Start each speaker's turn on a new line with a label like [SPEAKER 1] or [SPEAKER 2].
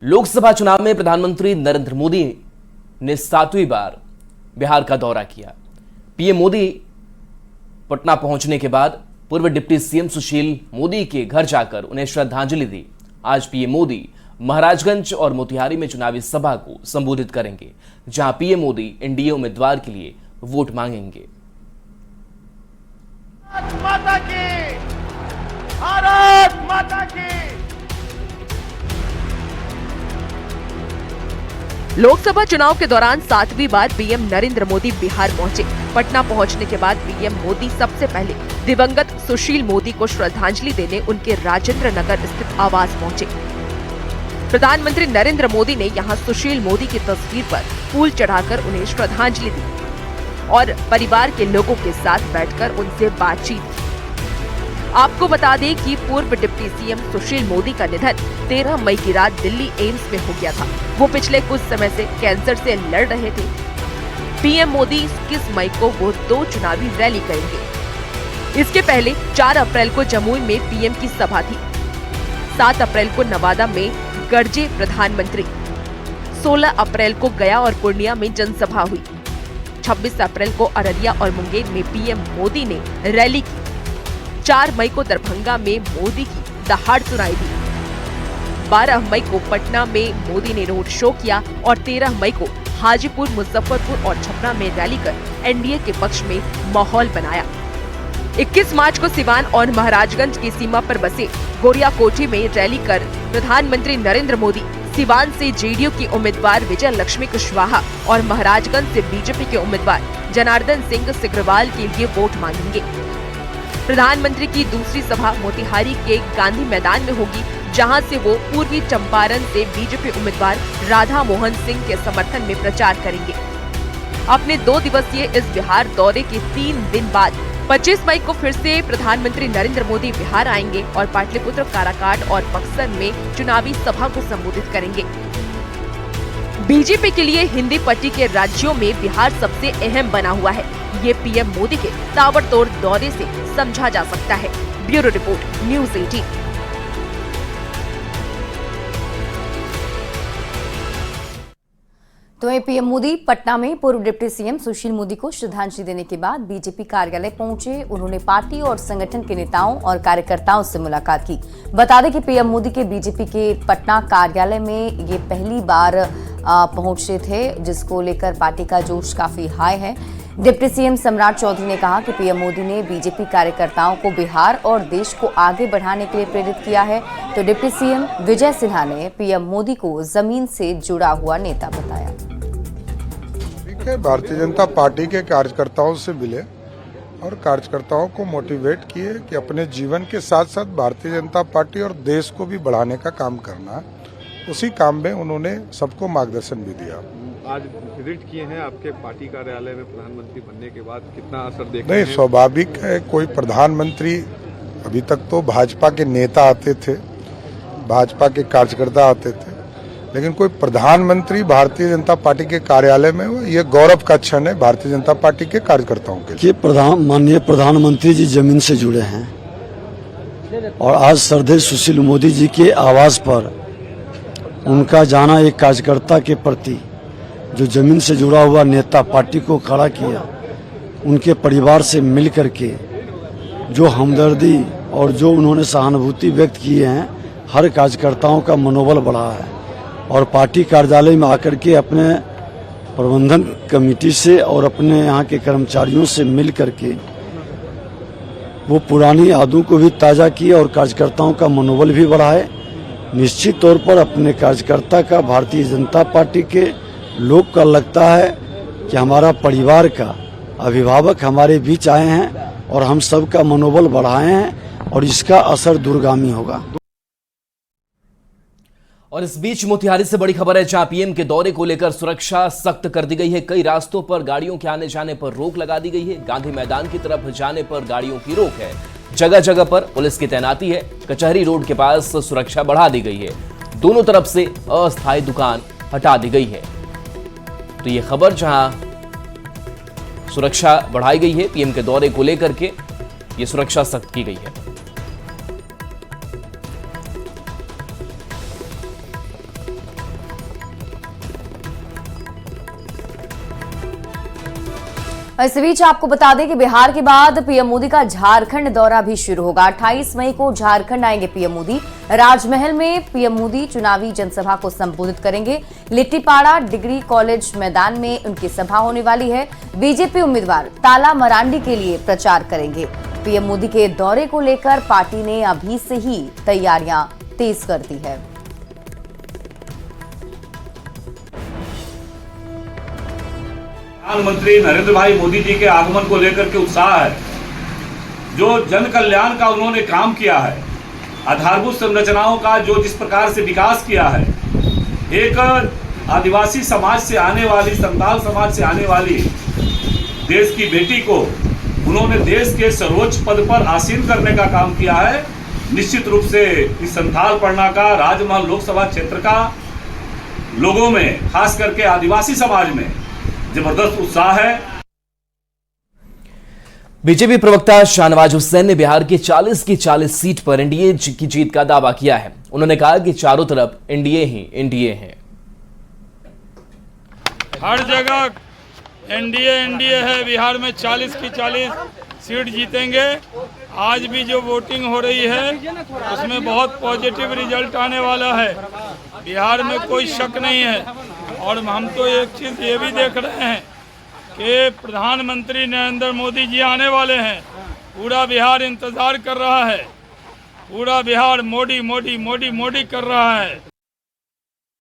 [SPEAKER 1] लोकसभा चुनाव में प्रधानमंत्री नरेंद्र मोदी ने 7वीं बार बिहार का दौरा किया। पीएम मोदी पटना पहुंचने के बाद पूर्व डिप्टी सीएम सुशील मोदी के घर जाकर उन्हें श्रद्धांजलि दी। आज पीएम मोदी महाराजगंज और मोतिहारी में चुनावी सभा को संबोधित करेंगे, जहां पीएम मोदी एनडीए उम्मीदवार के लिए वोट मांगेंगे।
[SPEAKER 2] भारत माता की।
[SPEAKER 3] लोकसभा चुनाव के दौरान 7वीं बार पीएम नरेंद्र मोदी बिहार पहुंचे। पटना पहुंचने के बाद पीएम मोदी सबसे पहले दिवंगत सुशील मोदी को श्रद्धांजलि देने उनके राजेंद्र नगर स्थित आवास पहुंचे। प्रधानमंत्री नरेंद्र मोदी ने यहां सुशील मोदी की तस्वीर पर फूल चढ़ाकर उन्हें श्रद्धांजलि दी और परिवार के लोगों के साथ बैठकर उनसे बातचीत की। आपको बता दें कि पूर्व डिप्टी सीएम सुशील मोदी का निधन 13 मई की रात दिल्ली एम्स में हो गया था। वो पिछले कुछ समय से कैंसर से लड़ रहे थे। पीएम मोदी 21 मई को वो 2 चुनावी रैली करेंगे। इसके पहले 4 अप्रैल को जमुई में पीएम की सभा थी। 7 अप्रैल को नवादा में गरजे प्रधानमंत्री। 16 अप्रैल को गया और पूर्णिया में जनसभा हुई। 26 अप्रैल को अररिया और मुंगेर में पीएम मोदी ने रैली की। 4 मई को दरभंगा में मोदी की दहाड़ सुनाई दी। 12 मई को पटना में मोदी ने रोड शो किया और 13 मई को हाजीपुर, मुजफ्फरपुर और छपरा में रैली कर एनडीए के पक्ष में माहौल बनाया। 21 मार्च को सिवान और महाराजगंज की सीमा पर बसे गोरियाकोठी में रैली कर प्रधानमंत्री नरेंद्र मोदी सिवान से जेडीयू की उम्मीदवार विजय लक्ष्मी कुशवाहा और महाराजगंज से बीजेपी के उम्मीदवार जनार्दन सिंह सिग्रीवाल के लिए वोट मांगेंगे। प्रधानमंत्री की दूसरी सभा मोतिहारी के गांधी मैदान में होगी, जहां से वो पूर्वी चंपारण से बीजेपी उम्मीदवार राधा मोहन सिंह के समर्थन में प्रचार करेंगे। अपने 2 दिवसीय इस बिहार दौरे के 3 दिन बाद 25 मई को फिर से प्रधानमंत्री नरेंद्र मोदी बिहार आएंगे और पाटलिपुत्र, काराकाट और बक्सर में चुनावी सभा को संबोधित करेंगे। बीजेपी के लिए हिंदी पट्टी के राज्यों में बिहार सबसे अहम बना हुआ है। ये पीएम मोदी के ताबड़तोड़ दौरे से समझा जा सकता है। Bureau report, news 18।
[SPEAKER 4] तो पीएम मोदी पटना में पूर्व डिप्टी सीएम सुशील मोदी को श्रद्धांजलि देने के बाद बीजेपी कार्यालय पहुंचे। उन्होंने पार्टी और संगठन के नेताओं और कार्यकर्ताओं से मुलाकात की। बता दें कि पीएम मोदी के बीजेपी के पटना कार्यालय में ये पहली बार पहुंचे थे, जिसको लेकर पार्टी का जोश काफी हाई है। डिप्टी सीएम सम्राट चौधरी ने कहा कि पीएम मोदी ने बीजेपी कार्यकर्ताओं को बिहार और देश को आगे बढ़ाने के लिए प्रेरित किया है। तो डिप्टी सीएम विजय सिन्हा ने पीएम मोदी को जमीन से जुड़ा हुआ नेता बताया।
[SPEAKER 5] भारतीय जनता पार्टी के कार्यकर्ताओं से मिले और कार्यकर्ताओं को मोटिवेट किए कि अपने जीवन के साथ साथ भारतीय जनता पार्टी और देश को भी बढ़ाने का काम करना है। उसी काम में उन्होंने सबको मार्गदर्शन भी दिया।
[SPEAKER 6] आज विजिट किए हैं आपके पार्टी कार्यालय में प्रधानमंत्री बनने के बाद, कितना असर देख
[SPEAKER 5] नहीं, स्वाभाविक है। कोई प्रधानमंत्री, अभी तक तो भाजपा के नेता आते थे, भाजपा के कार्यकर्ता आते थे, लेकिन कोई प्रधानमंत्री भारतीय जनता पार्टी के कार्यालय में हो, ये गौरव का क्षण है भारतीय जनता पार्टी के कार्यकर्ताओं के लिए।
[SPEAKER 7] माननीय प्रधानमंत्री जी जमीन से जुड़े हैं और आज श्रद्धेय सुशील मोदी जी के आवास पर उनका जाना एक कार्यकर्ता के प्रति, जो जमीन से जुड़ा हुआ नेता पार्टी को खड़ा किया, उनके परिवार से मिल करके जो हमदर्दी और जो उन्होंने सहानुभूति व्यक्त किए हैं, हर कार्यकर्ताओं का मनोबल बढ़ा है। और पार्टी कार्यालय में आकर के अपने प्रबंधन कमेटी से और अपने यहाँ के कर्मचारियों से मिल करके वो पुरानी यादों को भी ताज़ा किया और कार्यकर्ताओं का मनोबल भी बढ़ाए। निश्चित तौर पर अपने कार्यकर्ता का, भारतीय जनता पार्टी के लोग का लगता है कि हमारा परिवार का अभिभावक हमारे बीच आए हैं और हम सबका मनोबल बढ़ाए हैं और इसका असर दूरगामी होगा।
[SPEAKER 1] और इस बीच मोतिहारी से बड़ी खबर है, जहां पीएम के दौरे को लेकर सुरक्षा सख्त कर दी गई है। कई रास्तों पर गाड़ियों के आने जाने पर रोक लगा दी गई है। गांधी मैदान की तरफ जाने पर गाड़ियों की रोक है। जगह जगह पर पुलिस की तैनाती है। कचहरी रोड के पास सुरक्षा बढ़ा दी गई है। दोनों तरफ से अस्थायी दुकान हटा दी गई है। तो ये खबर, जहां सुरक्षा बढ़ाई गई है पीएम के दौरे को लेकर के, ये सुरक्षा सख्त की गई है।
[SPEAKER 4] इस बीच आपको बता दें कि बिहार के बाद पीएम मोदी का झारखंड दौरा भी शुरू होगा। 28 मई को झारखंड आएंगे पीएम मोदी। राजमहल में पीएम मोदी चुनावी जनसभा को संबोधित करेंगे। लिट्टीपाड़ा डिग्री कॉलेज मैदान में उनकी सभा होने वाली है। बीजेपी उम्मीदवार ताला मरांडी के लिए प्रचार करेंगे। पीएम मोदी के दौरे को लेकर पार्टी ने अभी से ही तैयारियां तेज कर दी है।
[SPEAKER 8] प्रधानमंत्री नरेंद्र भाई मोदी जी के आगमन को लेकर के उत्साह है। जो जन कल्याण का उन्होंने काम किया है, आधारभूत संरचनाओं का जो जिस प्रकार से विकास किया है, एक आदिवासी समाज से आने वाली, संताल समाज से आने वाली देश की बेटी को उन्होंने देश के सर्वोच्च पद पर आसीन करने का काम किया है। निश्चित रूप से इस संथाल परगना का, राजमहल लोकसभा क्षेत्र का लोगों में, खास करके आदिवासी समाज में जबरदस्त उत्साह है।
[SPEAKER 1] बीजेपी प्रवक्ता शाहनवाज हुसैन ने बिहार की 40 की 40 सीट पर एनडीए की जीत का दावा किया है। उन्होंने कहा कि चारों तरफ एनडीए ही एनडीए है।
[SPEAKER 9] हर जगह एनडीए है। बिहार में 40 की 40 सीट जीतेंगे। आज भी जो वोटिंग हो रही है उसमें बहुत पॉजिटिव रिजल्ट आने वाला है। बिहार में कोई शक नहीं है। और हम तो एक चीज़ ये भी देख रहे हैं कि प्रधानमंत्री नरेंद्र मोदी जी आने वाले हैं। पूरा बिहार इंतज़ार कर रहा है। पूरा बिहार मोदी मोदी मोदी मोदी कर रहा है।